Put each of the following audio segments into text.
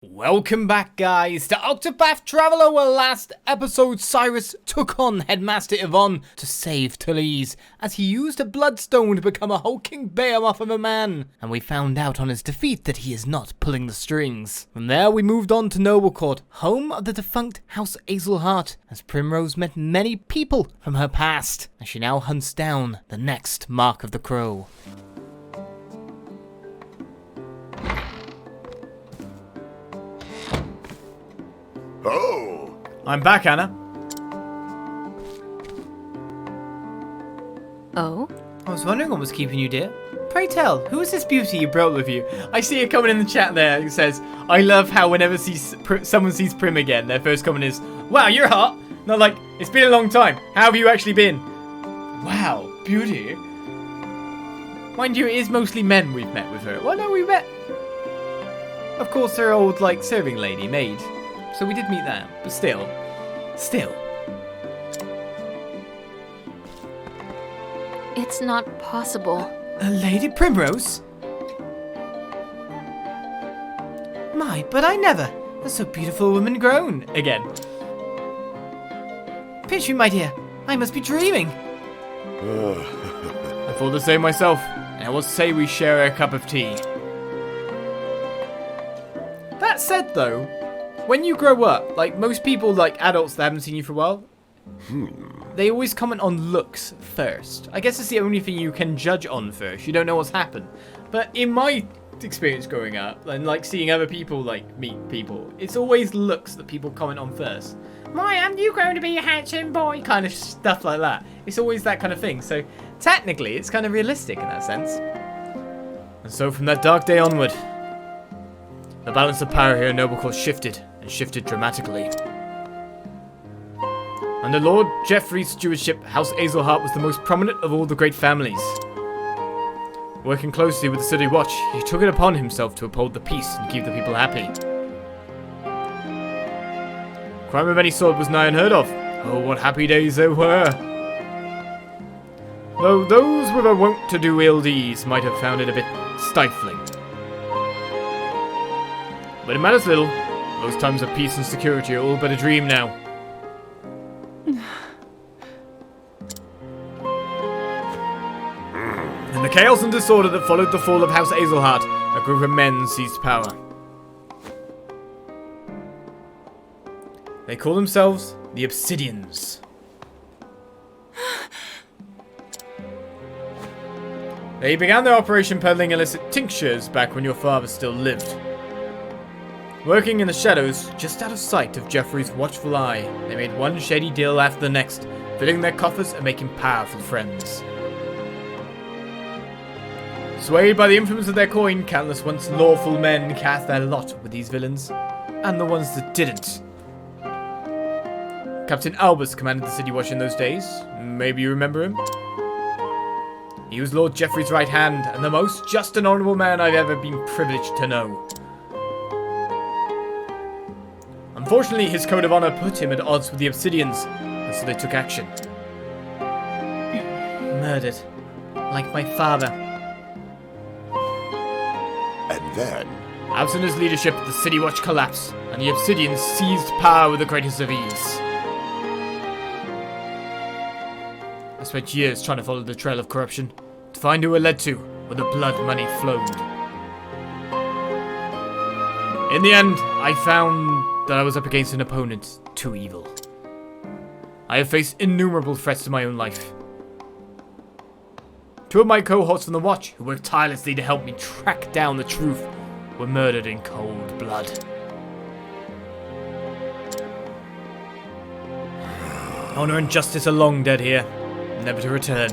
Welcome back, guys, to Octopath Traveller, where last episode Cyrus took on Headmaster Yvonne to save Talise, as he used a bloodstone to become a hulking behemoth of a man, and we found out on his defeat that he is not pulling the strings. From there we moved on to Noblecourt, home of the defunct House Azelhart, as Primrose met many people from her past, and she now hunts down the next Mark of the Crow. Oh! I'm back, Anna. Oh? I was wondering what was keeping you, dear. Pray tell, who is this beauty you brought with you? I see it coming in the chat there. It says, I love how whenever someone sees Prim again, their first comment is, wow, you're hot. Not like, it's been a long time. How have you actually been? Wow, beauty. Mind you, it is mostly men we've met with her. Well, no, we met, of course, her old, like, serving lady, maid. So we did meet that, but still. It's not possible. Lady Primrose? My, but I never. That's so beautiful woman grown. Again. Pinch me, my dear. I must be dreaming. I thought the same myself, and I will say we share a cup of tea. That said, though, when you grow up, like most people, like adults that haven't seen you for a while, they always comment on looks first. I guess it's the only thing you can judge on first. You don't know what's happened. But in my experience growing up, and like seeing other people like meet people, it's always looks that people comment on first. My, aren't you going to be a handsome boy? Kind of stuff like that. It's always that kind of thing. So technically, it's kind of realistic in that sense. And so from that dark day onward, the balance of power here in Noblecourt shifted, and shifted dramatically. Under Lord Geoffrey's stewardship, House Azelhart was the most prominent of all the great families. Working closely with the City Watch, he took it upon himself to uphold the peace and keep the people happy. Crime of any sort was nigh unheard of. Oh, what happy days there were! Though those with a wont to do ill deeds might have found it a bit stifling. But it matters little. Those times of peace and security are all but a dream now. In the chaos and disorder that followed the fall of House Azelhart, a group of men seized power. They call themselves the Obsidians. They began their operation peddling illicit tinctures back when your father still lived. Working in the shadows, just out of sight of Geoffrey's watchful eye, they made one shady deal after the next, filling their coffers and making powerful friends. Swayed by the influence of their coin, countless once lawful men cast their lot with these villains, and the ones that didn't. Captain Albus commanded the City Watch in those days. Maybe you remember him? He was Lord Geoffrey's right hand, and the most just and honourable man I've ever been privileged to know. Unfortunately, his code of honor put him at odds with the Obsidians, and so they took action. Murdered. Like my father. And then? Absent his leadership, the City Watch collapsed, and the Obsidians seized power with the greatest of ease. I spent years trying to follow the trail of corruption, to find who it led to, where the blood money flowed. In the end, I found that I was up against an opponent too evil. I have faced innumerable threats to my own life. Two of my cohorts from the Watch, who worked tirelessly to help me track down the truth, were murdered in cold blood. Honor and justice are long dead here, never to return.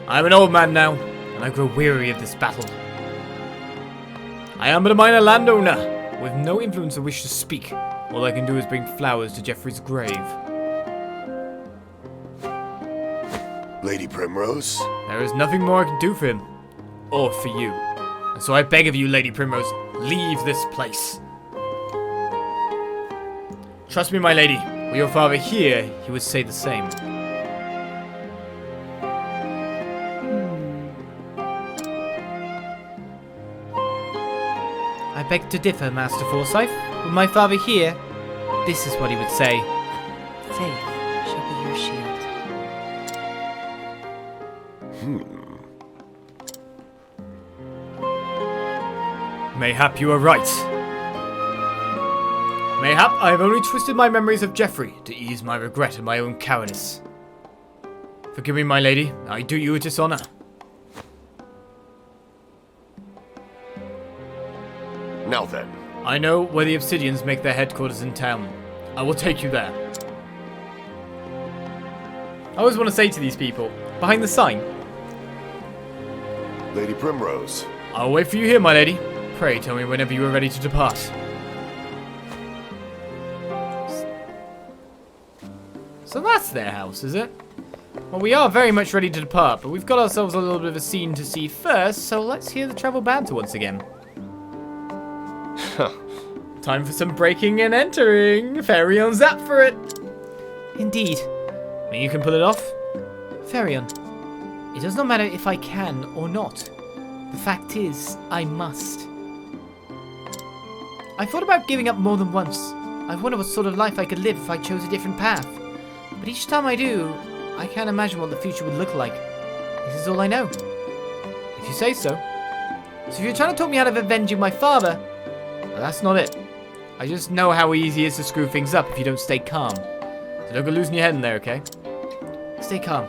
I am an old man now, and I grow weary of this battle. I am but a minor landowner, with no influence or wish to speak. All I can do is bring flowers to Geoffrey's grave. Lady Primrose? There is nothing more I can do for him, or for you. And so I beg of you, Lady Primrose, leave this place. Trust me, my lady, were your father here, he would say the same. I beg to differ, Master Forsyth. With my father here, this is what he would say. Faith shall be your shield. Mayhap you are right. Mayhap I have only twisted my memories of Geoffrey to ease my regret at my own cowardice. Forgive me, my lady. I do you a dishonor. Now then. I know where the Obsidians make their headquarters in town. I will take you there. I always want to say to these people, behind the sign. Lady Primrose. I'll wait for you here, my lady. Pray tell me whenever you are ready to depart. So that's their house, is it? Well, we are very much ready to depart, but we've got ourselves a little bit of a scene to see first, so let's hear the travel banter once again. Time for some breaking and entering. Ferion's up for it. Indeed. Think you can pull it off? Ferion, it does not matter if I can or not. The fact is, I must. I thought about giving up more than once. I've wondered what sort of life I could live if I chose a different path. But each time I do, I can't imagine what the future would look like. This is all I know. If you say so. So if you're trying to talk me out of avenging my father, well, that's not it. I just know how easy it is to screw things up if you don't stay calm. So don't go losing your head in there, okay? Stay calm.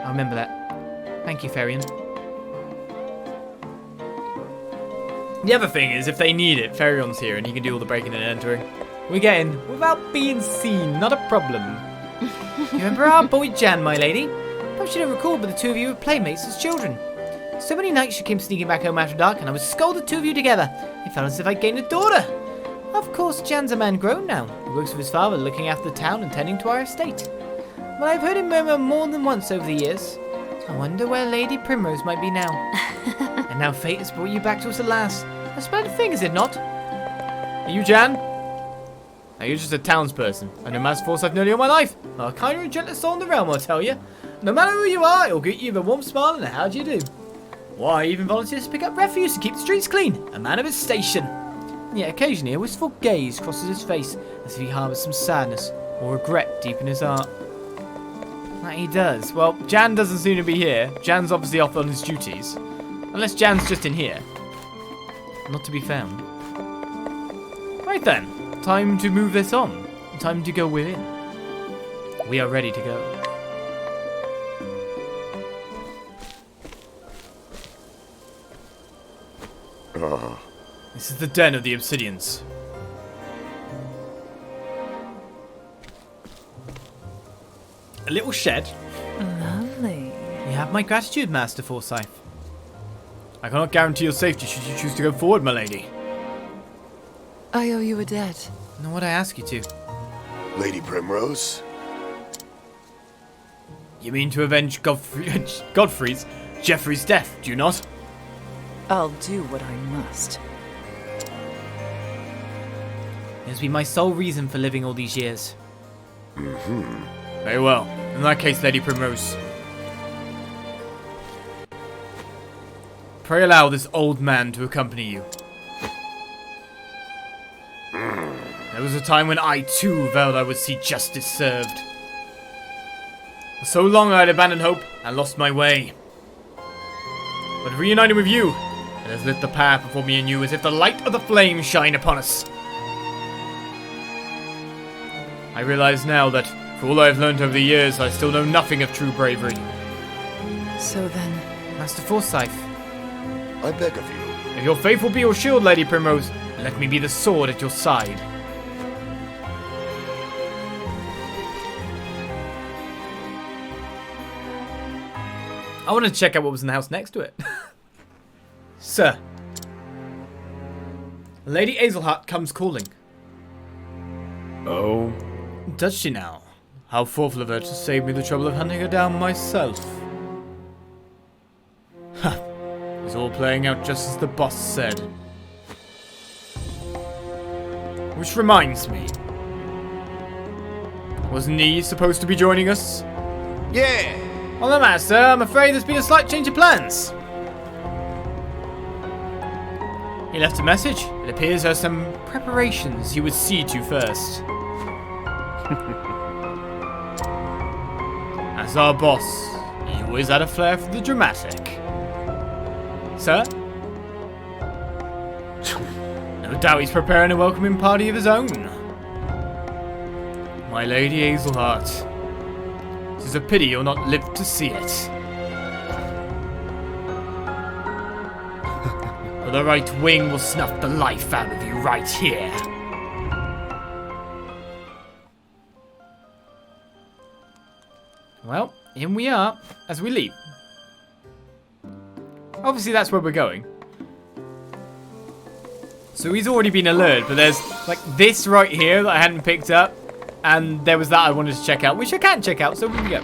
I'll remember that. Thank you, Ferion. The other thing is, if they need it, Ferion's here and he can do all the breaking and entering. We get in without being seen, not a problem. You remember our boy Jan, my lady? Perhaps you don't recall, but the two of you were playmates as children. So many nights she came sneaking back home after dark, and I would scold the two of you together. It felt as if I'd gained a daughter. Of course, Jan's a man grown now. He works with his father, looking after the town and tending to our estate. But I've heard him murmur more than once over the years. I wonder where Lady Primrose might be now. And now fate has brought you back to us at last. A splendid thing, is it not? Are you Jan? Now you're just a townsperson. I know Master Forsyth nearly all my life. Not a kinder and gentler soul in the realm, I'll tell you. No matter who you are, it'll get you the warm smile and a how do you do. Why, even volunteers to pick up refuse to keep the streets clean. A man of his station. And yet occasionally a wistful gaze crosses his face as if he harbours some sadness or regret deep in his heart. That he does. Well, Jan doesn't seem to be here. Jan's obviously off on his duties. Unless Jan's just in here. Not to be found. Right then. Time to move this on. Time to go within. We are ready to go. This is the den of the Obsidians. A little shed. Lovely. You have my gratitude, Master Forsyth. I cannot guarantee your safety should you choose to go forward, my lady. I owe you a debt. Nor would I ask you to. Lady Primrose? You mean to avenge Godfrey's, Geoffrey's death, do you not? I'll do what I must. It has been my sole reason for living all these years. Very well. In that case, Lady Primrose. Pray allow this old man to accompany you. There was a time when I too vowed I would see justice served. For so long I had abandoned hope and lost my way. But reunited with you, it has lit the path before me and you as if the light of the flame shine upon us. I realize now that, for all I have learned over the years, I still know nothing of true bravery. So then... Master Forsyth, I beg of you. if your faith will be your shield, Lady Primrose, let me be the sword at your side. I wanted to check out what was in the house next to it. Sir. Lady Azelhart comes calling. Oh? Does she now? How thoughtful of her to save me the trouble of hunting her down myself. Ha! It's all playing out just as the boss said. Which reminds me. Wasn't he supposed to be joining us? Yeah! On the matter, sir, I'm afraid there's been a slight change of plans. He left a message. It appears there are some preparations he would see to first. As our boss, he always had a flair for the dramatic. Sir? No doubt he's preparing a welcoming party of his own. My Lady Hazelheart, it is a pity you'll not live to see it. Or the right wing will snuff the life out of you right here. Well, in we are, as we leave. Obviously that's where we're going. So he's already been alerted, but there's like this right here that I hadn't picked up. And there was that I wanted to check out, which I can check out, so here we go.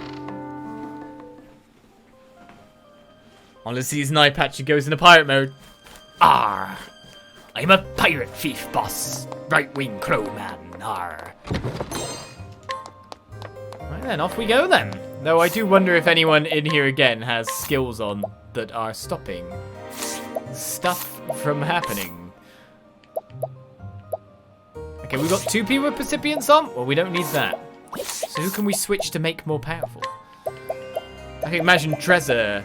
Honestly, his eye patch and goes into pirate mode. Arr! I'm a pirate thief boss. Right-wing crowman. Arr. Right then, off we go then. Though I do wonder if anyone in here again has skills on that are stopping stuff from happening. Okay, we've got 2 people with recipients on. Well, we don't need that. So who can we switch to make more powerful? I can imagine Trezor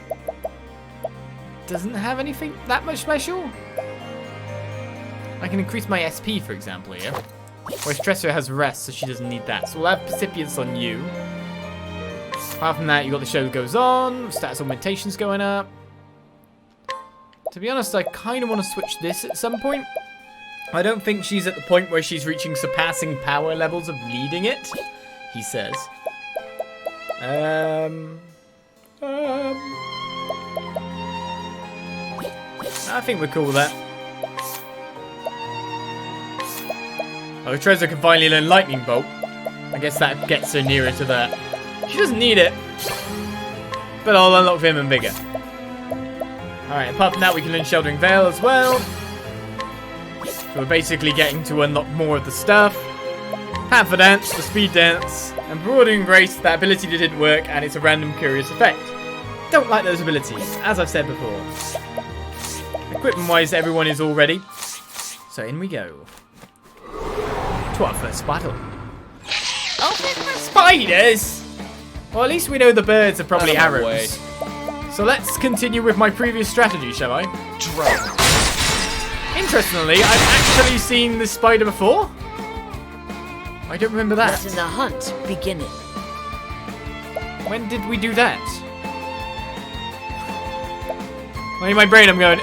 doesn't have anything that much special. I can increase my SP, for example, here. Whereas Trezor has rest, so she doesn't need that. So we'll have recipients on you. Apart from that, you've got the show that goes on. Status augmentation's going up. To be honest, I kind of want to switch this at some point. I don't think she's at the point where she's reaching surpassing power levels of leading it, he says. I think we're cool with that. Oh, Trezor can finally learn Lightning Bolt. I guess that gets her nearer to that. She doesn't need it, but I'll unlock Vim and Vigor. Alright, apart from that, we can learn Sheltering Veil as well. So we're basically getting to unlock more of the stuff. Panther Dance, the Speed Dance, and Broadening Grace, that ability that didn't work, and it's a random curious effect. Don't like those abilities, as I've said before. Equipment-wise, everyone is all ready. So in we go. To our first battle. Open for spiders! Well, at least we know the birds are probably arrows. So let's continue with my previous strategy, shall I? Drone. Interestingly, I've actually seen this spider before. I don't remember that. Let the hunt beginning. When did we do that? Well, in my brain I'm going,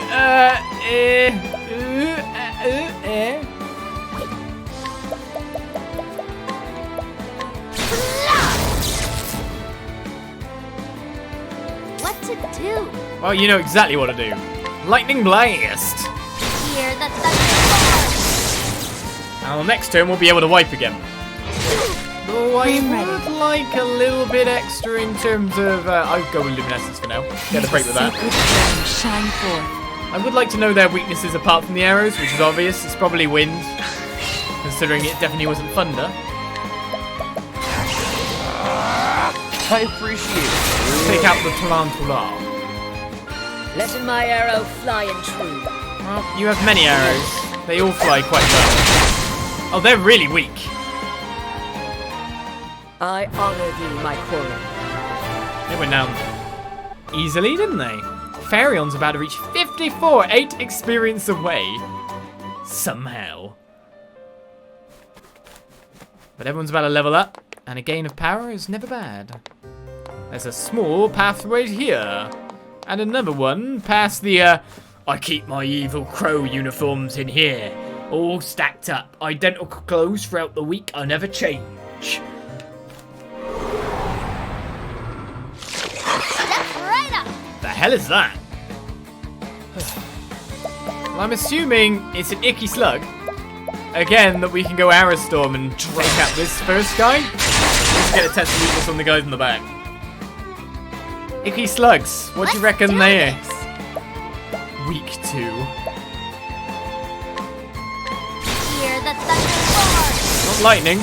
What to do? Well, you know exactly what to do. Lightning Blast! Hear the thunder. Now, next turn we'll be able to wipe again. Though I would like a little bit extra in terms of... I'll go with Luminescence for now. Get a break with that. Shine forth. I would like to know their weaknesses apart from the arrows, which is obvious. It's probably wind, considering it definitely wasn't thunder. I appreciate it. Take out the Tarantula. Letting my arrow fly and true. Well, you have many arrows. They all fly quite well. Oh, they're really weak. I honor thee, my quarry. They went down easily, didn't they? Pharion's about to reach 54, 8 experience away. Somehow. But everyone's about to level up, and a gain of power is never bad. There's a small pathway here, and another one past the, I keep my evil crow uniforms in here. All stacked up. Identical clothes throughout the week. I never change. Step right up. The hell is that? Well, I'm assuming it's an icky slug. Again, that we can go Arrow Storm and take out this first guy. Let's get a test of weakness on the guys in the back. Icky slugs. What do you reckon they are? Weak 2. Hear the thunder roar. Not lightning.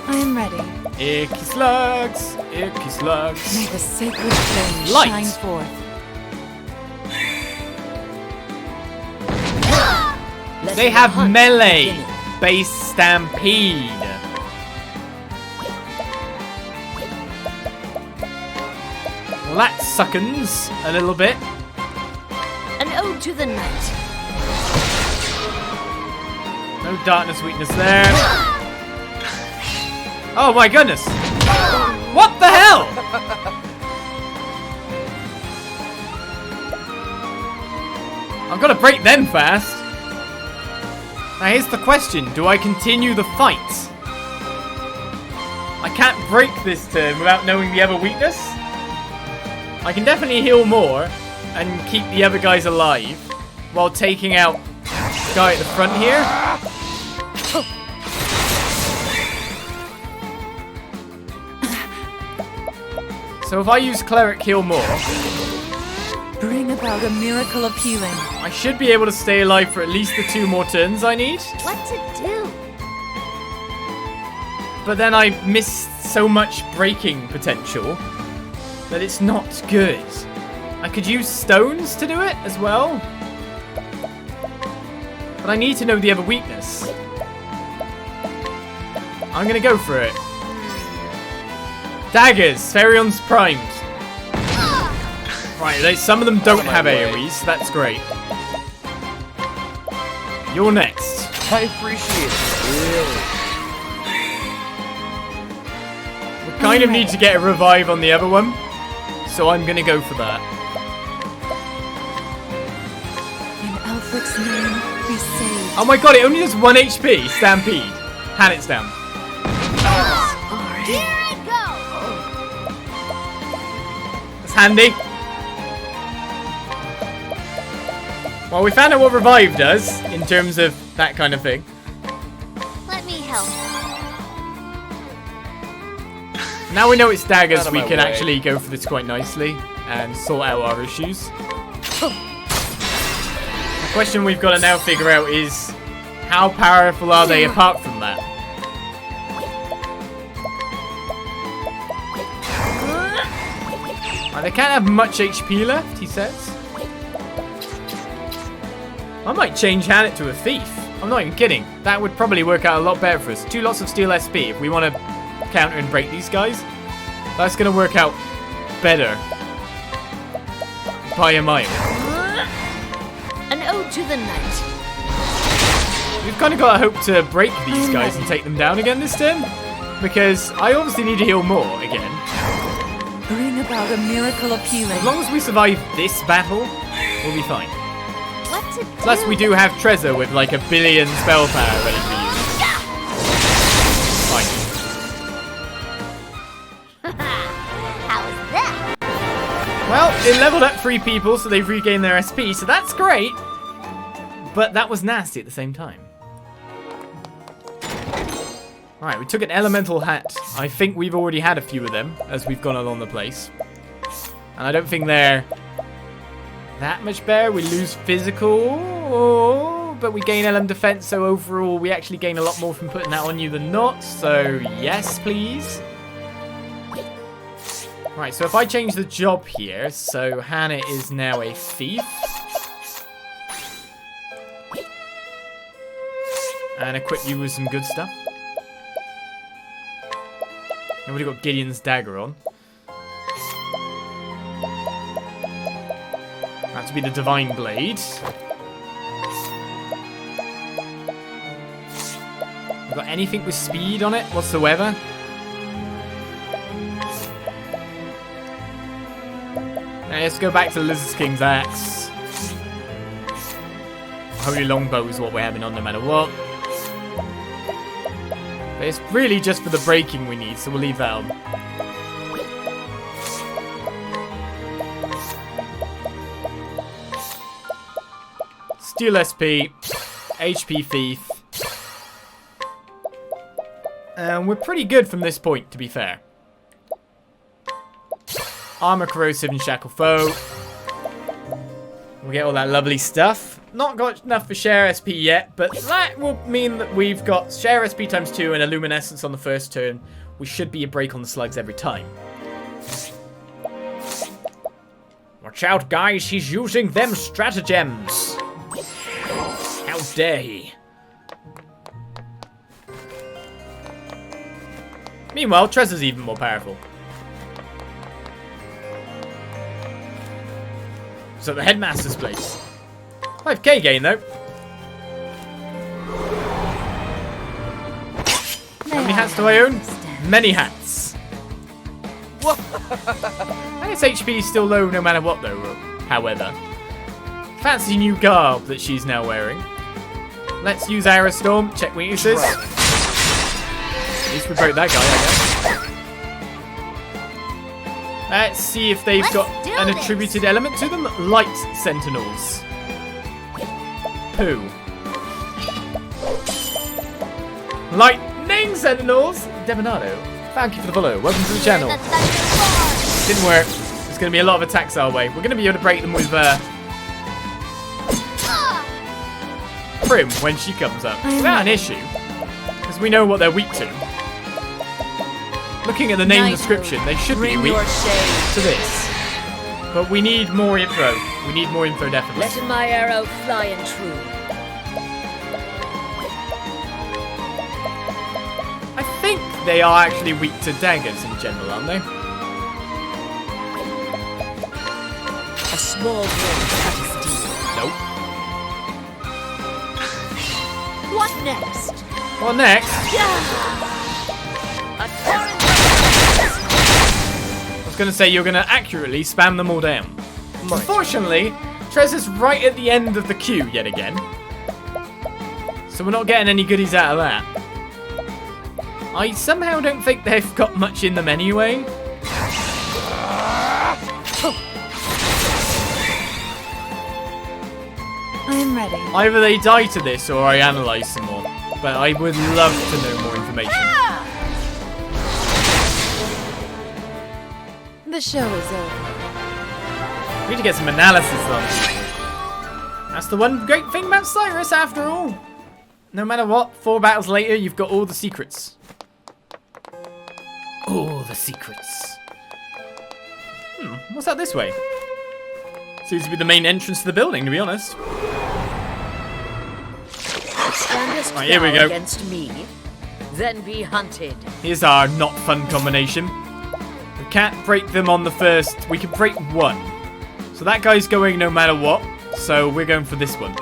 I am ready. Icky slugs. Icky slugs. May the sacred flame Light. shine forth. They have melee. Base stampede. Well, that suckens a little bit. An ode to the night. No darkness weakness there. Oh my goodness. What the hell? I've got to break them fast. Now here's the question. Do I continue the fight? I can't break this turn without knowing the other weakness. I can definitely heal more and keep the other guys alive while taking out the guy at the front here. So if I use Cleric Heal more, Bring about a miracle of healing. I should be able to stay alive for at least the 2 more turns I need. What to do? But then I miss so much breaking potential that it's not good. I could use stones to do it as well. But I need to know the other weakness. I'm going to go for it. Daggers. Pherion's primed. Right, some of them don't have AoEs. That's great. You're next. I appreciate it. We kind of need to get a revive on the other one. So I'm going to go for that. In Alfred's name, be saved. Oh my god, it only does 1 HP. Stampede. Hand it down. Here I go! That's handy. Well, we found out what revive does in terms of that kind of thing. Let me help. Now we know it's daggers, Out of we my can way. actually go for this quite nicely and sort out our issues. The question we've got to now figure out is how powerful are they apart from that? They can't have much HP left, he says. I might change Hannet to a thief. I'm not even kidding. That would probably work out a lot better for us. 2 lots of steel SP if we want to counter and break these guys. That's going to work out better. By a mile. An ode to the night. We've kind of got to hope to break these guys and take them down again this turn. Because I obviously need to heal more again. Bring about a miracle of healing. As long as we survive this battle, we'll be fine. What to do? Plus we do have Trezor with like 1 billion spell power ready for use. Fine. How's that? Well, it leveled up 3 people, so they've regained their SP, so that's great. But that was nasty at the same time. Alright, we took an elemental hat. I think we've already had a few of them as we've gone along the place. And I don't think they're that much better. We lose physical, but we gain LM defense, so overall we actually gain a lot more from putting that on you than not. So yes, please. Right, so if I change the job here, so Hannah is now a thief. And equip you with some good stuff. We've already got Gideon's dagger on. That to be the Divine Blade. We've got anything with speed on it whatsoever? Now let's go back to the Lizard King's axe. Holy Longbow is what we're having on no matter what. But it's really just for the breaking we need, so we'll leave that on. Steel SP, HP Thief. And we're pretty good from this point, to be fair. Armor Corrosive and Shackle Foe. We'll get all that lovely stuff. Not got enough for Share SP yet, but that will mean that we've got Share SP times 2 and a Luminescence on the first turn. We should be a break on the slugs every time. Watch out, guys. He's using them stratagems. How How dare he? Meanwhile, Tresor's even more powerful. So the headmaster's place. 5k gain though. How many hats do I own? Many hats. And its HP is still low no matter what though, however. Fancy new garb that she's now wearing. Let's use Aerostorm, check weaknesses. At least we broke that guy, I guess. Let's see if they've got an attributed element to them. Light Sentinels. Pooh. Lightning Sentinels! Debonato, thank you for the follow. Welcome to the channel. Didn't work. There's going to be a lot of attacks our way. We're going to be able to break them with Prim when she comes up. Without an issue. Because we know what they're weak to. Looking at the name description, they should be weak to this. But we need more info. We need more info, definitely. Letting my arrow fly and true. I think they are actually weak to daggers in general, aren't they? A small wound cuts deep. Nope. What next? What next? A torrent. I was going to say you're going to accurately spam them all down. Unfortunately, Tresor's right at the end of the queue yet again. So we're not getting any goodies out of that. I somehow don't think they've got much in them anyway. I'm ready. Either they die to this or I analyse some more. But I would love to know more information. The show is over. We need to get some analysis on. That's the one great thing about Cyrus, after all. No matter what, 4 battles later, you've got all the secrets. All the secrets. What's that this way? Seems to be the main entrance to the building, to be honest. Standest Right, here we go. against me, then be hunted. Here's our not fun combination. We can't break them on the first. We can break one. So that guy's going no matter what. So we're going for this one.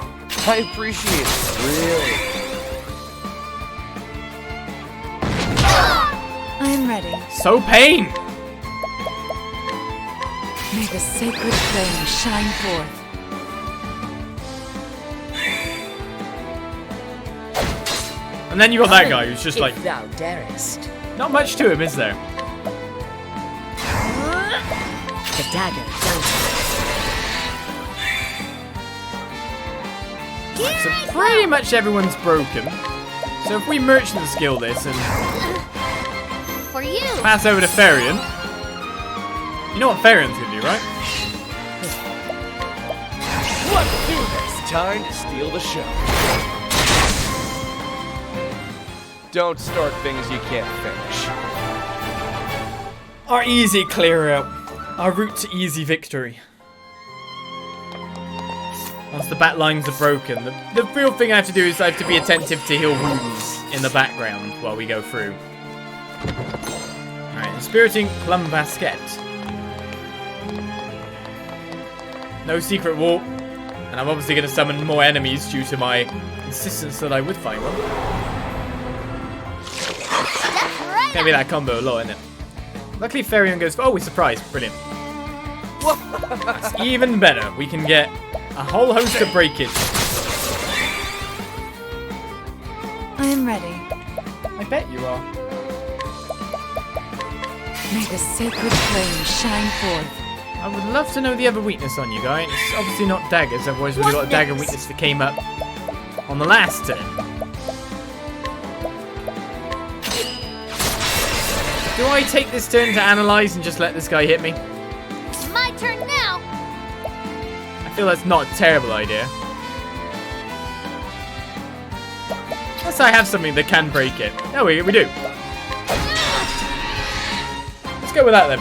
I appreciate it, really. I'm ready. So pain! May the sacred flame shine forth. And then you got that guy who's just if like, thou darest. not much to him, is there? The dagger down. So pretty much everyone's broken. So if we merchant skill this and For you. pass over to Farion. You know what Farion's gonna do, right? It's time to steal the show. Don't start things you can't finish. Our easy clear out. Our route to easy victory. Once the back lines are broken, the real thing I have to do is I have to be attentive to heal wounds in the background while we go through. Alright, Inspiriting Plum Basket. No secret wall. And I'm obviously going to summon more enemies due to my insistence that I would find one. Right. Gonna be that combo a lot, isn't it? Luckily Farion goes for... Oh, we're surprised. Brilliant. That's even better. We can get a whole host of breakage. I am ready. I bet you are. May the sacred flame shine forth. I would love to know the other weakness on you, guy. It's obviously not daggers, otherwise we've got a dagger weakness that came up on the last turn. Do I take this turn to analyse and just let this guy hit me? It's my turn now. I feel that's not a terrible idea. Unless I have something that can break it. No, we do. Let's go with that then.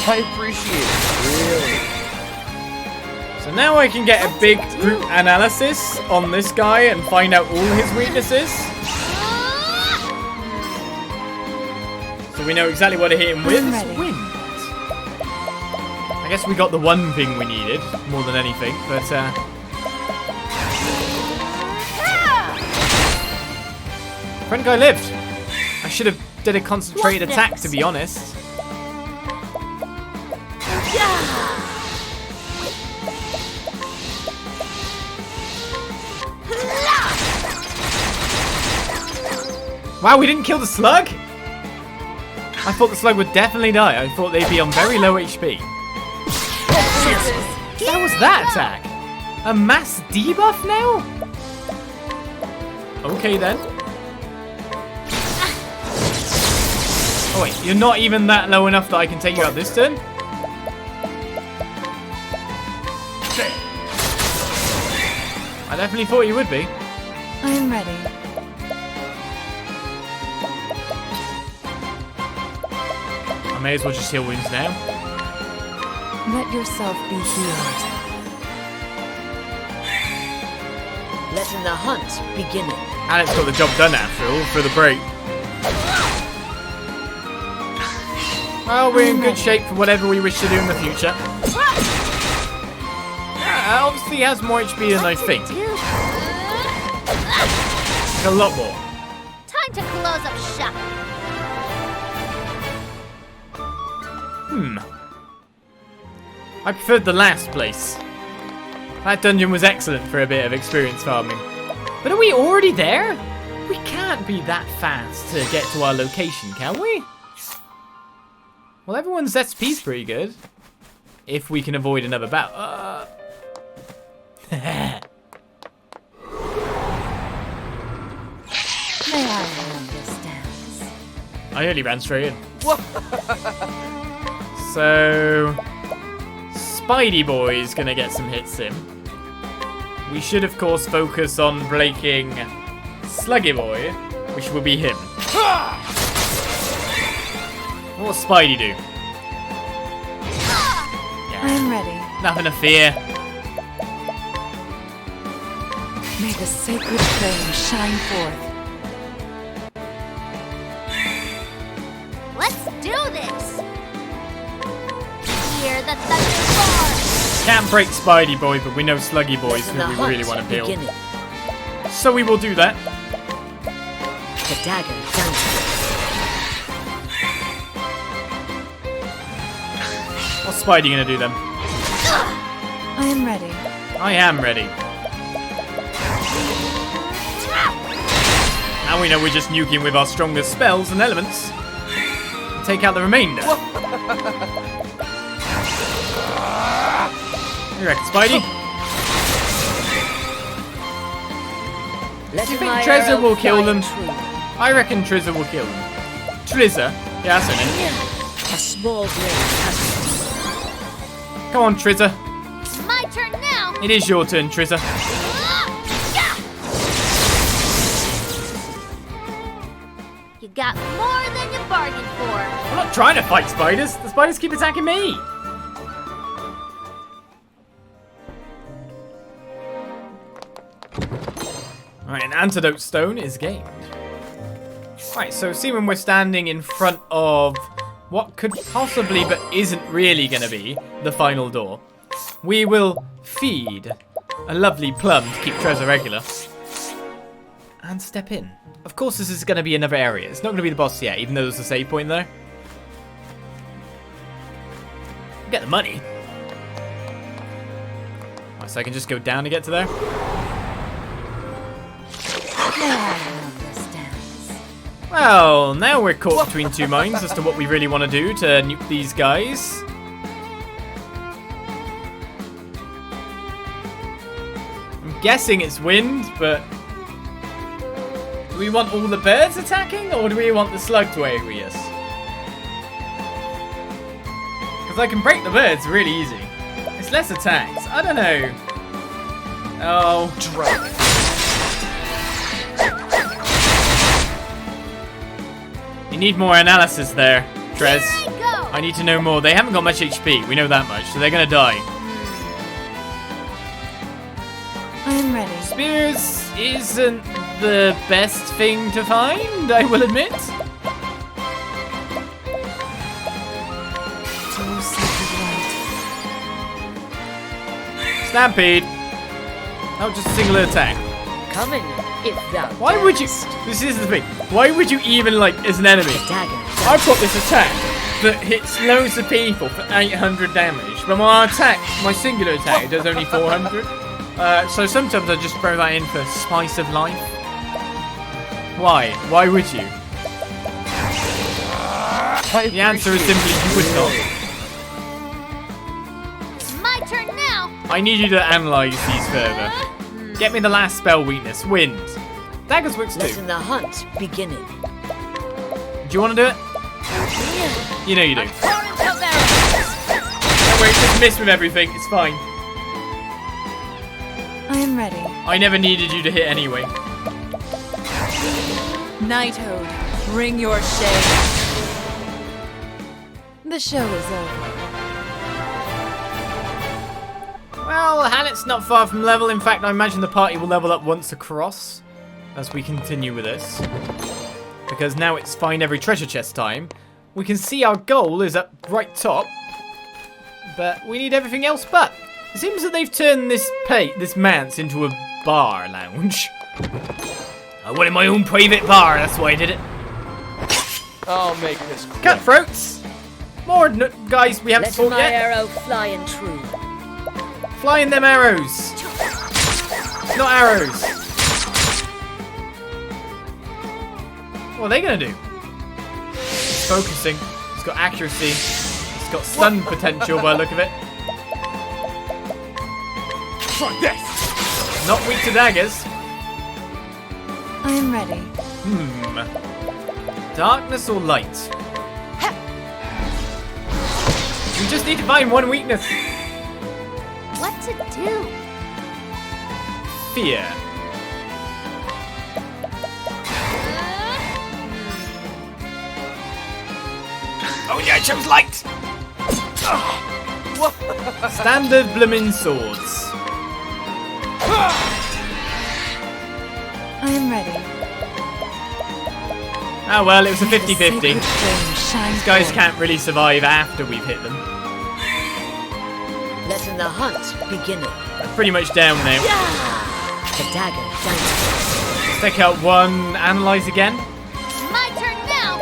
I appreciate it, really. So now I can get a big group analysis on this guy and find out all his weaknesses. So we know exactly what to hit him with. Wind. I guess we got the one thing we needed, more than anything, but front guy lived. I should have did a concentrated attack, to be honest. Wow, we didn't kill the slug? I thought the slug would definitely die. I thought they'd be on very low HP. That was that attack. A mass debuff now? Okay then. Oh wait, you're not even that low enough that I can take you out this turn? I definitely thought you would be. I am ready. I may as well just heal wounds now. Let yourself be healed. Letting the hunt begin. Alex got the job done after all for the break. Well, we're in good shape for whatever we wish to do in the future. Obviously has more HP than I think. A lot more. Time to close up shop. I preferred the last place. That dungeon was excellent for a bit of experience farming. But are we already there? We can't be that fast to get to our location, can we? Well, everyone's SP's pretty good. If we can avoid another battle. May I hand this dance? I only ran straight in. So, Spidey Boy's gonna get some hits in. We should, of course, focus on breaking Sluggy Boy, which will be him. What will Spidey do? I am ready. Nothing to fear. May the sacred flame shine forth. Let's do this. Hear the thunder roar. Can't break Spidey Boy, but we know Sluggy Boy's Letting the who we really hunt want to kill. begin. So we will do that. The dagger dances. What's Spidey gonna do then? I am ready. I am ready. Now we know we're just nuking with our strongest spells and elements. Take out the remainder. You reckon, Spidey? Do you think Trezor will kill them? I reckon Trezor will kill them. Trezor? Yeah, that's her name. A small blade passes. Come on, Trezor. It's my turn now. It is your turn, Trezor. You got more than you bargained for. I'm not trying to fight spiders. The spiders keep attacking me. Alright, an antidote stone is gained. Alright, so see when we're standing in front of what could possibly, but isn't really going to be, the final door. We will feed a lovely plum to keep Trezor regular. And step in. Of course this is going to be another area. It's not going to be the boss yet, even though there's a save point there. Get the money. Right, so I can just go down to get to there. May I hand this dance? Well, now we're caught between two minds as to what we really want to do to nuke these guys. I'm guessing it's wind, but... do we want all the birds attacking, or do we want the slug to angry us? Because I can break the birds really easy. It's less attacks. I don't know. Oh, drop. You need more analysis there, Trez. Here I go. I need to know more. They haven't got much HP. We know that much, so they're going to die. am ready. Spears isn't the best thing to find, I will admit. To sacred light. Stampede. Oh, just a single attack. Coming, if thou Why would you? darest. This is the thing. Why would you even, like, as an enemy? Dagger. I've got this attack that hits loads of people for 800 damage, but my attack, my singular attack, does only 400. So sometimes I just throw that in for spice of life. Why? Why would you? The answer is simply you would not. It's my turn now. I need you to analyze these further. Get me the last spell weakness. Wind. Daggers works too. Letting the hunt beginning. Do you want to do it? You know you do. Torrent of arrows. Don't worry, just miss with everything. It's fine. I am ready. I never needed you to hit anyway. Knighthood, bring your shame. The show is over. Well, Hannet's not far from level. In fact, I imagine the party will level up once across as we continue with this. Because now it's find every treasure chest time. We can see our goal is up right top. But we need everything else but. It seems that they've turned this manse into a bar lounge. I wanted my own private bar, that's why I did it. I'll make this quick. Cutthroats! More guys we haven't Letting fought my yet. arrow fly and true. Flying them arrows. Not arrows. What are they gonna do? It's focusing. It's got accuracy. It's got stun potential by the look of it. Try this. Not weak to daggers. I am ready. Darkness or light? We just need to find one weakness. What to do? Fear. Oh yeah, I chose light. Standard bloomin' swords. I am ready. Oh well, it was a May the 50-50. sacred flame shine These guys forth. can't really survive after we've hit them. Letting the hunt beginning. They're pretty much down now. The dagger dancing. Let's take out one, analyze again. My turn now.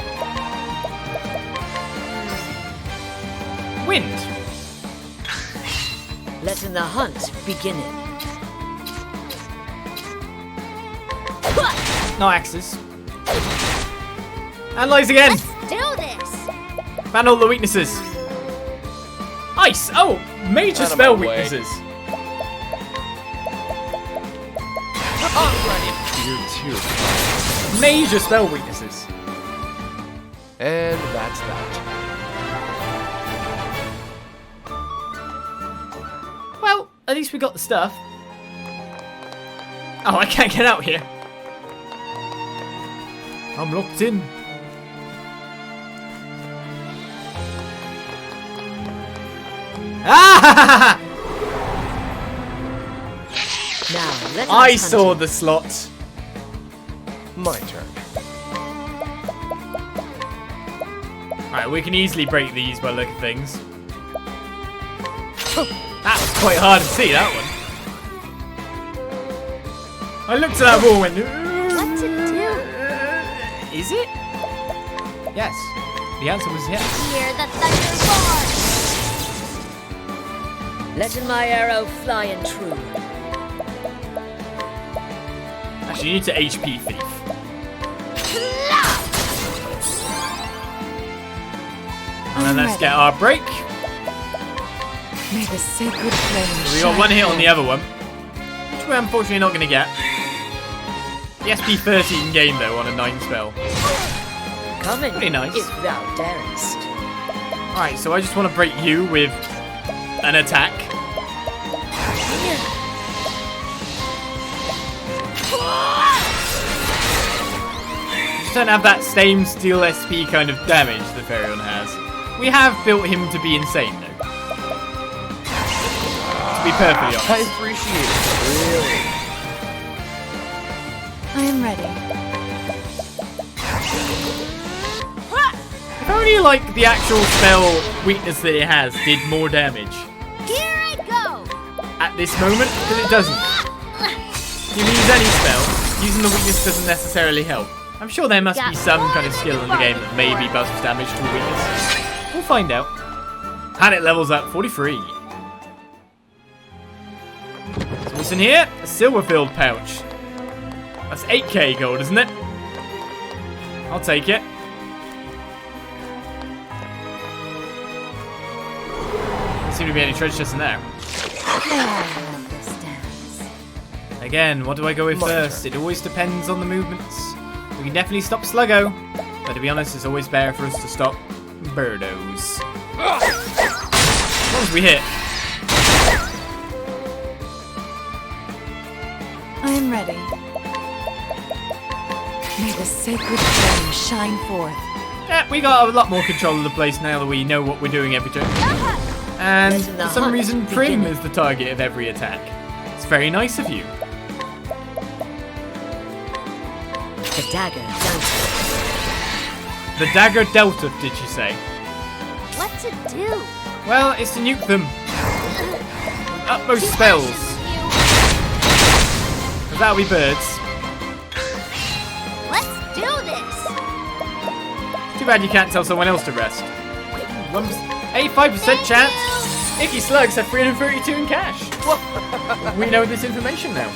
Wind. Letting the hunt beginning. No axes. Analyze again. Let's do this. Found all the weaknesses. Ice. Oh, major Out of spell my way. weaknesses. You're too. Major spell weaknesses. And that's that. Well, at least we got the stuff. Oh, I can't get out here. I'm locked in. Ah! Now, let I us saw hunt. the slot. My turn. Alright, we can easily break these by the look of things. That was quite hard to see, that one. I looked at that wall and went, What to do? Is it? Yes. The answer was yes. Hear the thunder roar. Letting my arrow fly and true. Actually, you need to HP thief. And then let's get our break. May the sacred flame We got shine one hit on forth. the other one, which we're unfortunately not going to get. The SP 13 game though on a 9 spell. Coming, Pretty nice. if thou darest. Alright, so I just want to break you with an attack. Just don't have that same steel SP kind of damage that Ferion has. We have built him to be insane though. To be perfectly I honest. appreciate it. Really. am ready. If only, like, the actual spell weakness that it has did more damage Here I go. at this moment, because it doesn't. If you use any spell, using the weakness doesn't necessarily help. I'm sure there must be some kind of skill in the game that maybe buffs damage to a weakness. We'll find out. And it levels up 43. So what's in here? A silver-filled pouch. That's 8k gold, isn't it? I'll take it. Doesn't seem to be any treasure chests in there. Again, what do I go with first? It always depends on the movements. We can definitely stop Sluggo, but to be honest, it's always better for us to stop Birdos. As long as we hit. I am ready. May the sacred flame shine forth. Yeah, we got a lot more control of the place now that we know what we're doing every turn. And for some reason, Prim is the target of every attack. It's very nice of you. The dagger delta. The dagger delta, did you say? What's it do? Well, it's to nuke them. Utmost spells. Because that'll be birds. Let's do this. Too bad you can't tell someone else to rest. 85% chance. Icky slugs have 332 in cash. We know this information now.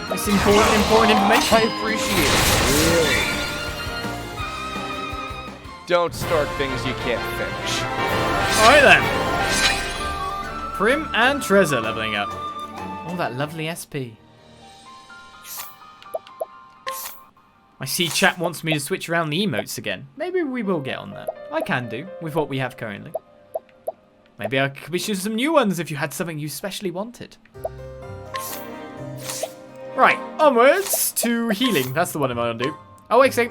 This important information. I appreciate it. Really. Don't start things you can't finish. Alright then. Prim and Trezor leveling up. Oh, that lovely SP. I see chat wants me to switch around the emotes again. Maybe we will get on that. I can do, with what we have currently. Maybe I could commission some new ones if you had something you specially wanted. Right, onwards to healing. That's the one I'm going to do. Oh, wait, so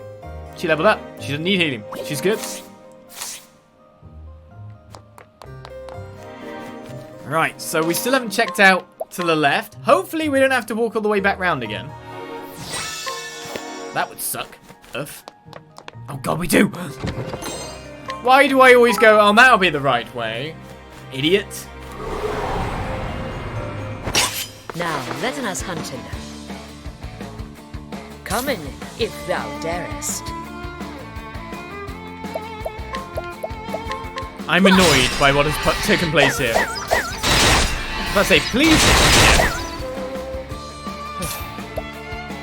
she leveled up. She doesn't need healing. She's good. Right, so we still haven't checked out to the left. Hopefully we don't have to walk all the way back round again. That would suck. Ugh. Oh god, we do! Why do I always go, oh, that'll be the right way? Idiot. Now let us hunt him. Come in, if thou darest. I'm annoyed by what has taken place here. Let's say, please.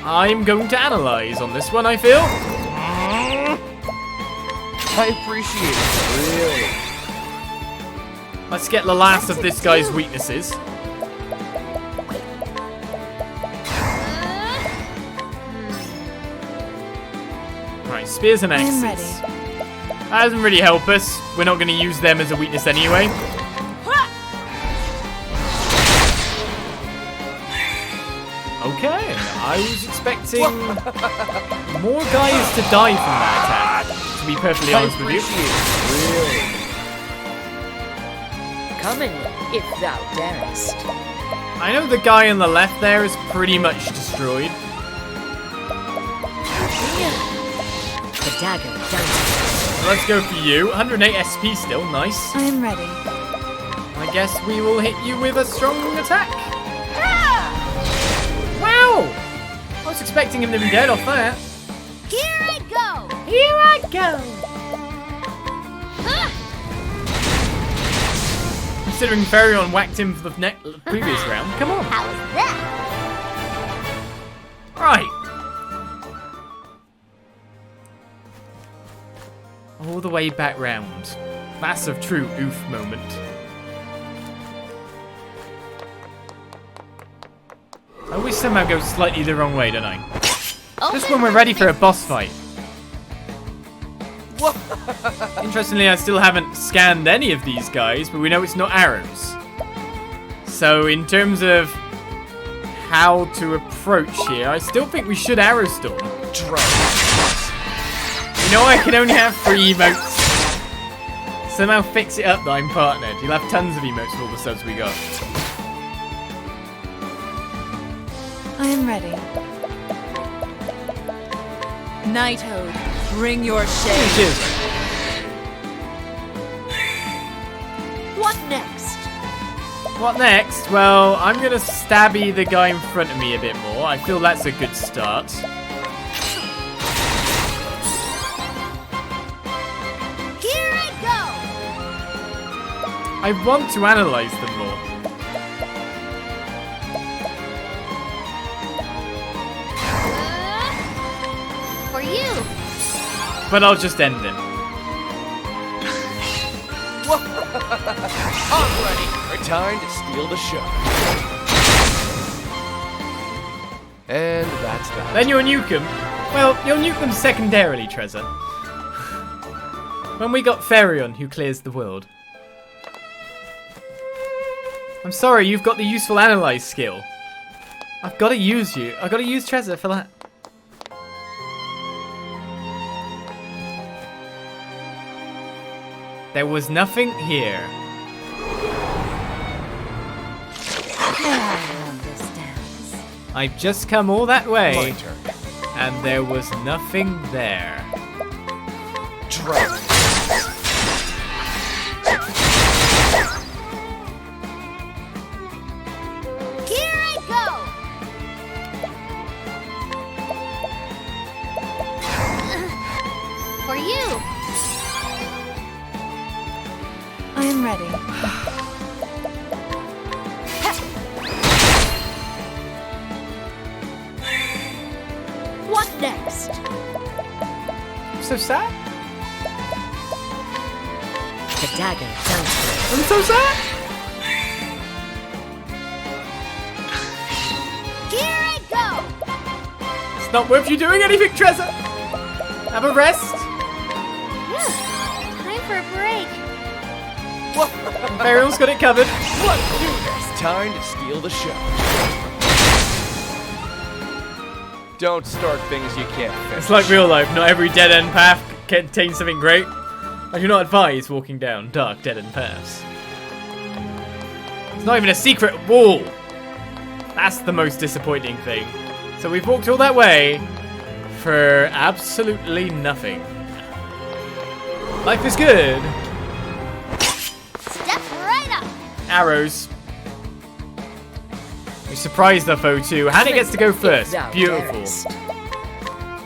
I'm going to analyze on this one, I feel. I appreciate it. Really. Let's get the last of this guy's weaknesses. Right, spears and axes. I am ready. That doesn't really help us. We're not going to use them as a weakness anyway. Okay, I was expecting more guys to die from that attack, to be perfectly honest with you. Really. Come in, if thou darest. I know the guy on the left there is pretty much destroyed. The dagger delta. Let's go for you. 108 SP still, nice. I am ready. I guess we will hit you with a strong attack. Wow! I was expecting him to be dead off that. Here I go. Here I go. Considering Ferion whacked him for the previous round. Come on. How's that? Right. All the way back round. That's a true oof moment. I always somehow go slightly the wrong way, don't I? Just when we're ready for a boss fight. Interestingly, I still haven't scanned any of these guys, but we know it's not arrows. So in terms of how to approach here, I still think we should arrow storm. You know, I can only have 3 emotes. Somehow fix it up that I'm partnered. You'll have tons of emotes with all the subs we got. I am ready. knighthood, bring your shame. Cheers. What next? What next? Well, I'm gonna stabby the guy in front of me a bit more. I feel that's a good start. Here I go. I want to analyze them more. For you. But I'll just end him. I'm ready. Time to steal the show. And that's that. Then you'll nuke him. Well, you'll nuke them secondarily, Trezor. When we got Ferion, who clears the world. I'm sorry, you've got the useful analyze skill. I've got to use you. I've got to use Trezor for that. There was nothing here. I've just come all that My way, turn. and there was nothing there. Drop. Here I go. For you. I am ready. What next? So sad? The dagger sounds I'm so sad? Here I go. It's not worth you doing anything, Trezor. Have a rest. Time for a break. Ferion's got it covered. Let's do this. Time to steal the show. Don't start things you can't finish. It's like real life. Not every dead-end path contains something great. I do not advise walking down dark dead-end paths. It's not even a secret wall. That's the most disappointing thing. So we've walked all that way for absolutely nothing. Life is good. Step right up. Arrows. We surprised our foe too. Hannah gets to go first. Thou Beautiful. darest. A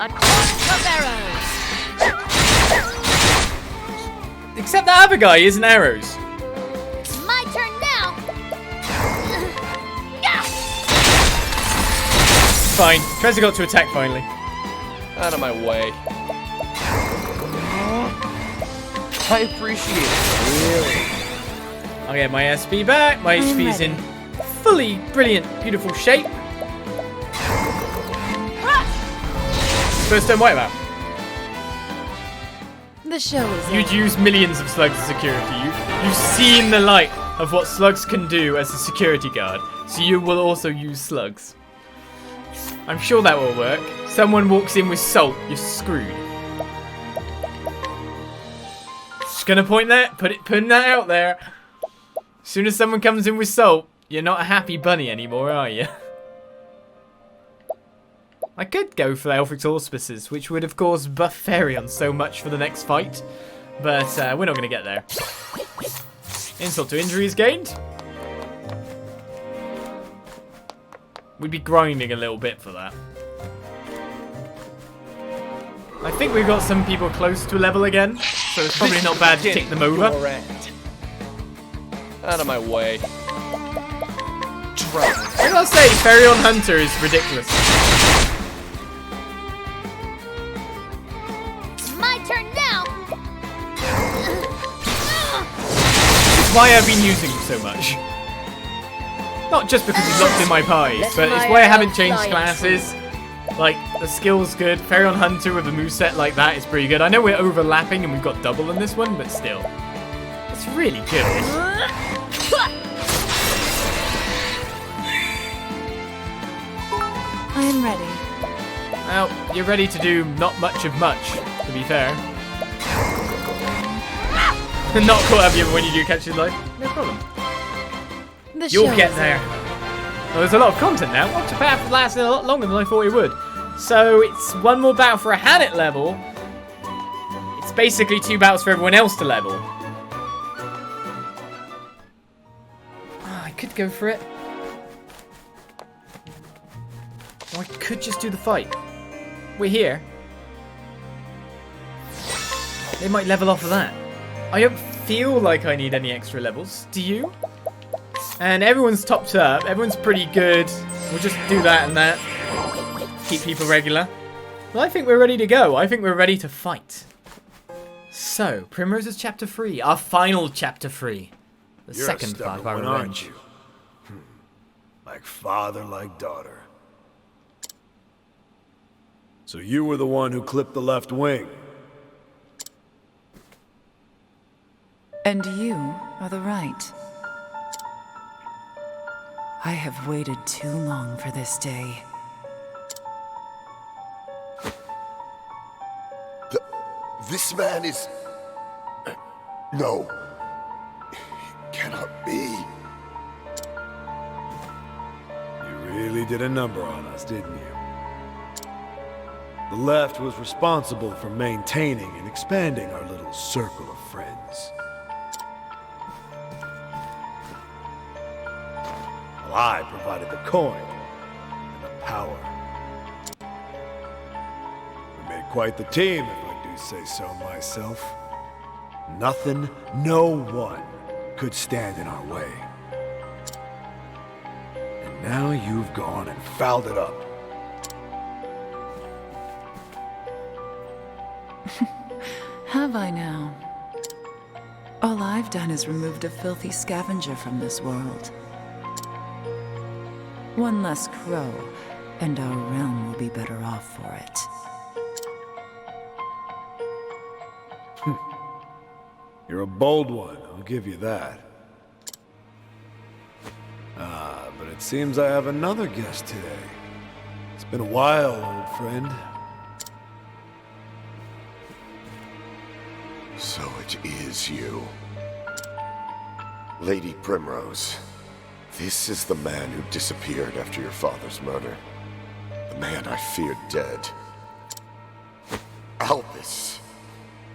torrent of arrows. Except that other guy isn't arrows. It's my turn now. Fine. Trezor got to attack finally. Out of my way. I appreciate it. Really. I'll get my SP back. My HP's in fully brilliant, beautiful shape. First turn wipeout. The show is You'd over. use millions of slugs as security. You've seen the light of what slugs can do as a security guard, so you will also use slugs. I'm sure that will work. Someone walks in with salt, you're screwed. Just gonna point that, putting that out there. As soon as someone comes in with salt, you're not a happy bunny anymore, are you? I could go for Elfric's Auspices, which would of course buff Ferion so much for the next fight, but we're not going to get there. Insult to injury is gained. We'd be grinding a little bit for that. I think we've got some people close to a level again, so it's probably not bad to tick them over. Your end. Out of my way. Drop. I gotta say, Ferion Hunter is ridiculous. It's my turn now. It's why I've been using him so much. Not just because he's locked in my pies, but it's why I haven't changed classes. Like, the skill's good. Ferion Hunter with a moveset like that is pretty good. I know we're overlapping and we've got double in this one, but still. It's really good. I am ready. Well, you're ready to do not much of much, to be fair. Not caught up you when you do catch his life. No problem. The You'll show get is there. over. Well, there's a lot of content now. Octopath lasted a lot longer than I thought it would. So it's one more battle for a Hannet level. It's basically 2 battles for everyone else to level. Oh, I could go for it. Or I could just do the fight. We're here. They might level off of that. I don't feel like I need any extra levels. Do you? And everyone's topped up. Everyone's pretty good. We'll just do that and that. Keep people regular. Well, I think we're ready to go. I think we're ready to fight. So, Primrose's Chapter 3. Our final Chapter 3. The You're second a part of our stubborn one, revenge. aren't you? Like father, like daughter. So you were the one who clipped the left wing. And you are the right. I have waited too long for this day. This man is... No. It cannot be. You really did a number on us, didn't you? The left was responsible for maintaining and expanding our little circle of friends. Well, I provided the coin and the power. We made quite the team, if I do say so myself. Nothing, no one could stand in our way. And now you've gone and fouled it up. Have I now? All I've done is removed a filthy scavenger from this world. One less crow, and our realm will be better off for it. You're a bold one, I'll give you that. But it seems I have another guest today. It's been a while, old friend. So it is you. Lady Primrose. This is the man who disappeared after your father's murder. The man I feared dead. Albus.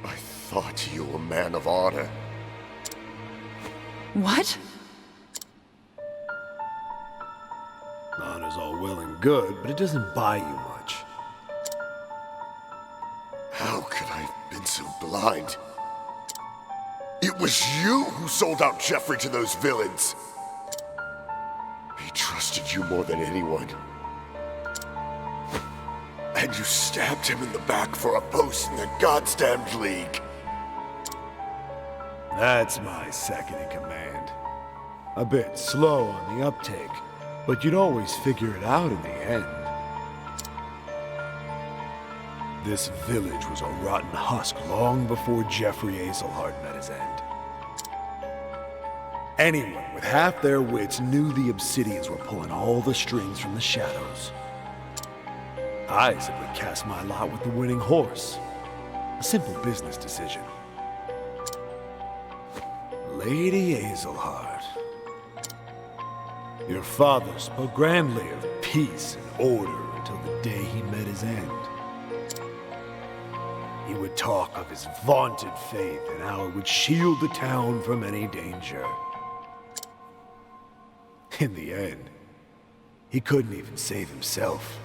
I thought you were a man of honor. What? Honor's all well and good, but it doesn't buy you much. How could I have been so blind? It was you who sold out Jeffrey to those villains. He trusted you more than anyone. And you stabbed him in the back for a post in the Goddamned League. That's my second in command. A bit slow on the uptake, but you'd always figure it out in the end. This village was a rotten husk long before Jeffrey Azelhart met his end. Anyone with half their wits knew the Obsidians were pulling all the strings from the shadows. I simply cast my lot with the winning horse. A simple business decision. Lady Azelhart. Your father spoke grandly of peace and order until the day he met his end. He would talk of his vaunted faith and how it would shield the town from any danger. In the end, he couldn't even save himself.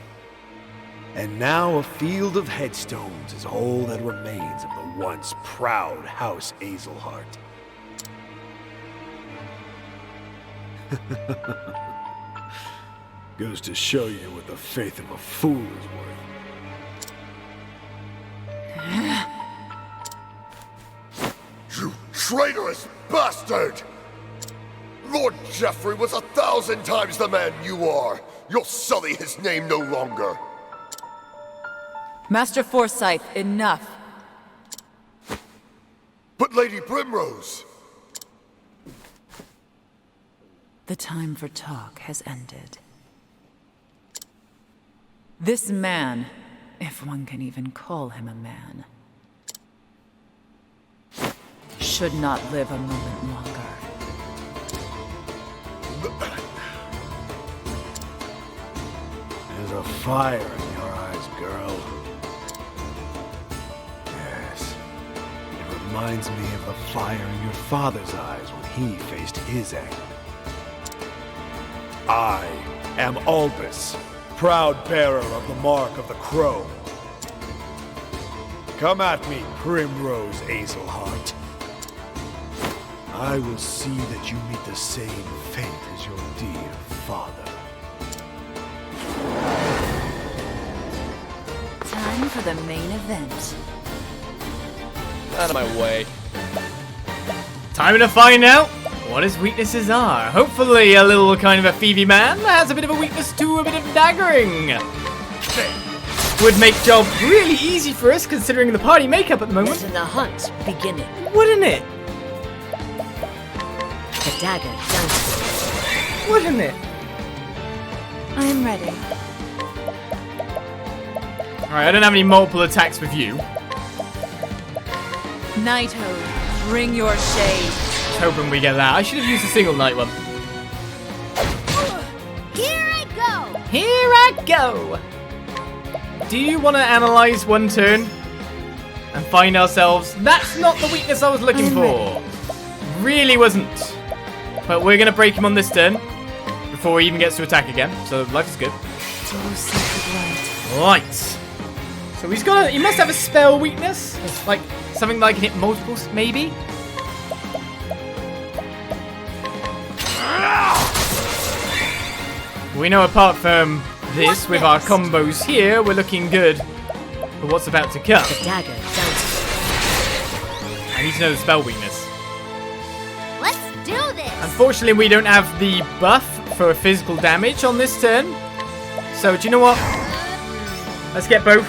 And now a field of headstones is all that remains of the once proud House Azelhart. Goes to show you what the faith of a fool is worth. You traitorous bastard! Lord Jeffrey was 1,000 times the man you are. You'll sully his name no longer. Master Forsyth, enough. But Lady Primrose... The time for talk has ended. This man, if one can even call him a man, should not live a moment longer. There's a fire in your eyes, girl. Yes. It reminds me of the fire in your father's eyes when he faced his anger. I am Albus, proud bearer of the mark of the crow. Come at me, Primrose Hazelheart. I will see that you meet the same fate as your dear father. Time for the main event. Out of my way. Time to find out what his weaknesses are. Hopefully a little kind of a thievy man that has a bit of a weakness to a bit of daggering. Would make job really easy for us considering the party makeup at the moment. Let the hunt beginning. Wouldn't it? The dagger dancing. Wouldn't it? I am ready. Alright, I don't have any multiple attacks with you. Knighthood, bring your shade. I was hoping we get that. I should have used a single knight one. Here I go! Here I go! Do you want to analyze one turn and find ourselves? That's not the weakness I was looking for. Really wasn't. But we're going to break him on this turn before he even gets to attack again. So life is good. Oh, sacred light. Right. So he must have a spell weakness. It's like something that I can hit multiples, maybe. We know apart from this, with our combos here, we're looking good for what's about to come. The dagger dancing. I need to know the spell weakness. Let's do this! Unfortunately, we don't have the buff for physical damage on this turn. So, do you know what? Let's get both.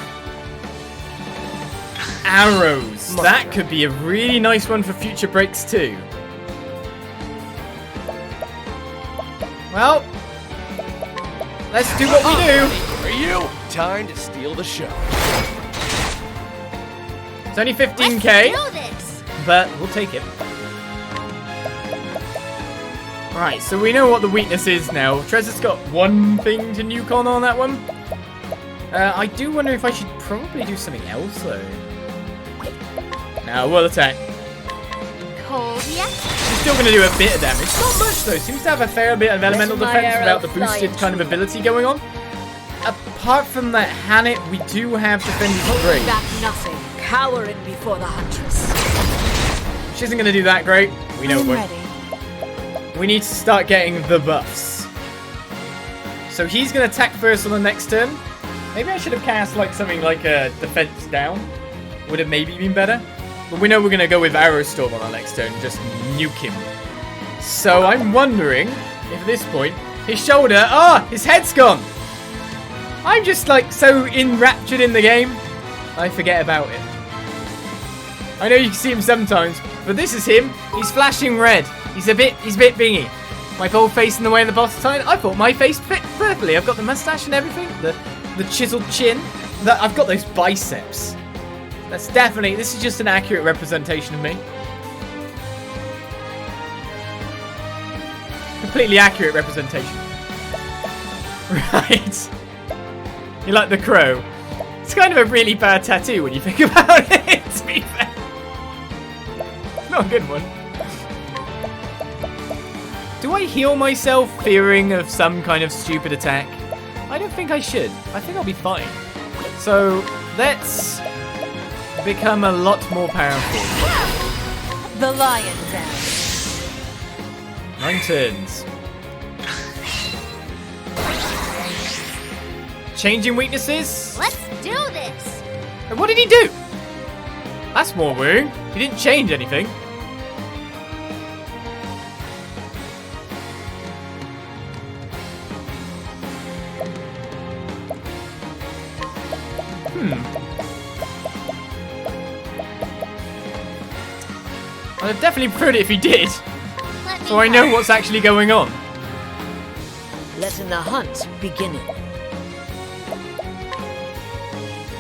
Arrows. That could be a really nice one for future breaks too. Well, let's do what we do. For you, time to steal the show. It's only Let's 15k, do this! but we'll take it. Alright, so we know what the weakness is now. Tresor's got one thing to nuke on that one. I do wonder if I should probably do something else though. Now we'll attack. Cold yet? She's still going to do a bit of damage. Not much though. Seems to have a fair bit of elemental my defense arrow without the fly boosted into kind of you. ability going on. Apart from that Hannet, we do have Defending Holding 3. back nothing. Cowering before the huntress. Which isn't going to do that great. We know it I'm won't. ready. We need to start getting the buffs. So he's going to attack first on the next turn. Maybe I should have cast like something like a defense down. Would have maybe been better. But we know we're going to go with Arrow Storm on our next turn. Just nuke him. So I'm wondering if at this point his shoulder... Ah! His head's gone! I'm just like so enraptured in the game. I forget about it. I know you can see him sometimes. But this is him. He's flashing red. He's a bit bingy. My bold face in the way of the boss time. I thought my face fit perfectly. I've got the mustache and everything. The chiseled chin. I've got those biceps. That's definitely... This is just an accurate representation of me. Completely accurate representation. Right. You like the crow? It's kind of a really bad tattoo when you think about it, to be fair. Not a good one. Do I heal myself fearing of some kind of stupid attack? I don't think I should. I think I'll be fine. So, let's become a lot more powerful. The lion dance. 9 turns. Changing weaknesses? Let's do this! And what did he do? That's more worrying. He didn't change anything. I'd definitely preferred it if he did, Let me so I know help. what's actually going on. Letting the hunt beginning.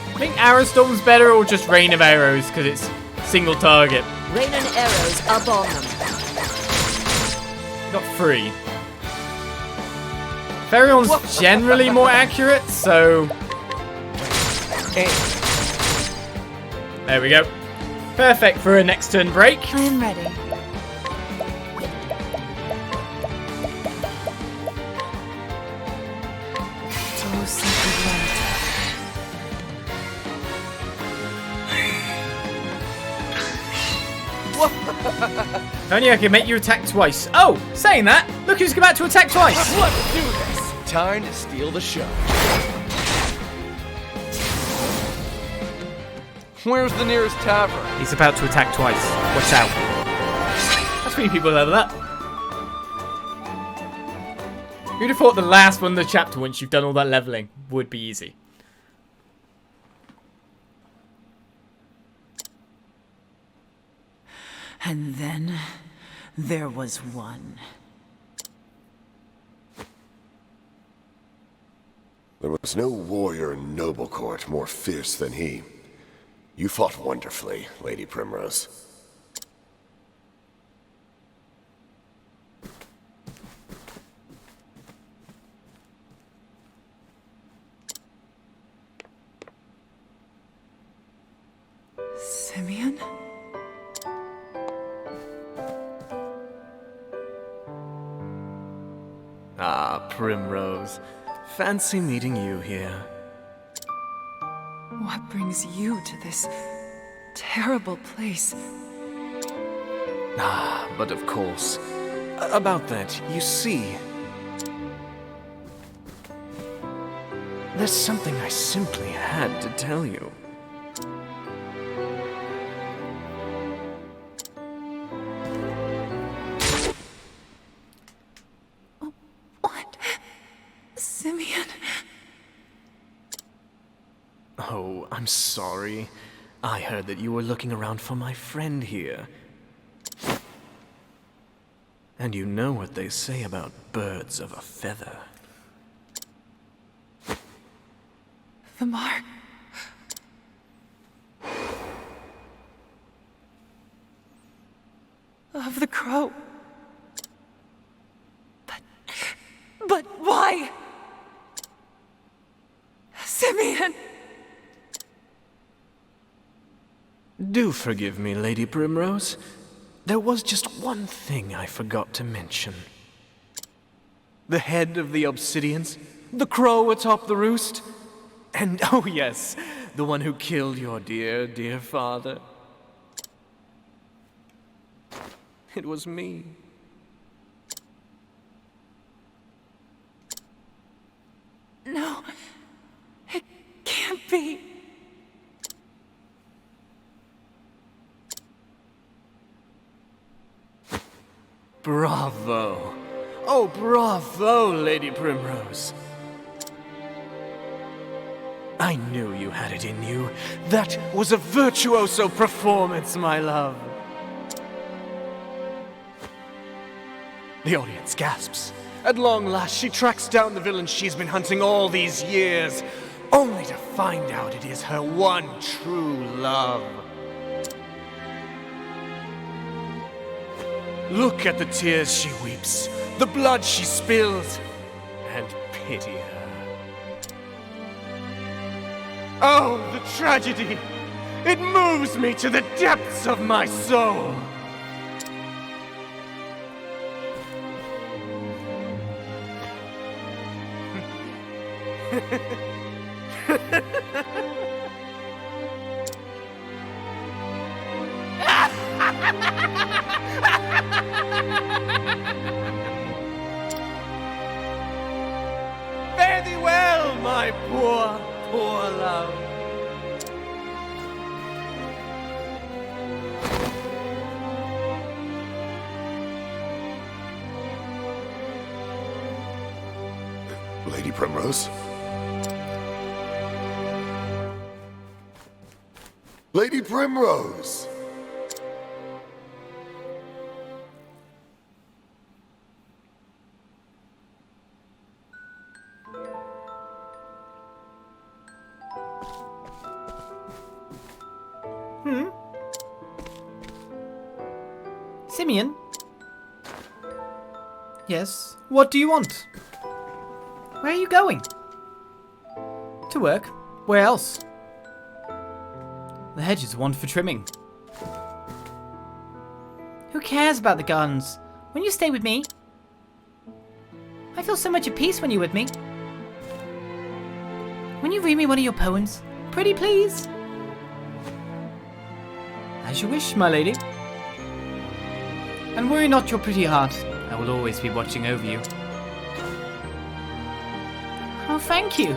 I think Arrow Storm's better or just Rain of Arrows because it's single target. Rain and arrows up on them. Got 3. Ferion's generally more accurate, so Aim. There we go. Perfect for a next turn break. I am ready. Oh, sacred light. Only I can make you attack twice. Oh, saying that, look who's about to attack twice. Let's do this. Time to steal the show. Where's the nearest tavern? He's about to attack twice. Watch out. That's many people level up. Who'd have thought the last one of the chapter, once you've done all that leveling, would be easy? And then there was one. There was no warrior in Noblecourt more fierce than he. You fought wonderfully, Lady Primrose. Simeon? Ah, Primrose. Fancy meeting you here. What brings you to this terrible place? Ah, but of course. About that, you see... There's something I simply had to tell you. What? Simeon? Oh, I'm sorry. I heard that you were looking around for my friend here. And you know what they say about birds of a feather. The mark. Of the crow. But why? Simeon! Do forgive me, Lady Primrose. There was just one thing I forgot to mention. The head of the Obsidians, the crow atop the roost, and oh yes, the one who killed your dear, dear father. It was me. No, it can't be. Bravo! Oh, bravo, Lady Primrose! I knew you had it in you. That was a virtuoso performance, my love. The audience gasps. At long last, she tracks down the villain she's been hunting all these years, only to find out it is her one true love. Look at the tears she weeps, the blood she spills, and pity her. Oh, the tragedy! It moves me to the depths of my soul! Fare thee well, my poor, poor love. Lady Primrose? Lady Primrose! Simeon? Yes? What do you want? Where are you going? To work. Where else? The hedges are one for trimming. Who cares about the gardens? When you stay with me, I feel so much at peace when you're with me. When you read me one of your poems, pretty please. As you wish, my lady. And worry not your pretty heart. I will always be watching over you. Oh, thank you.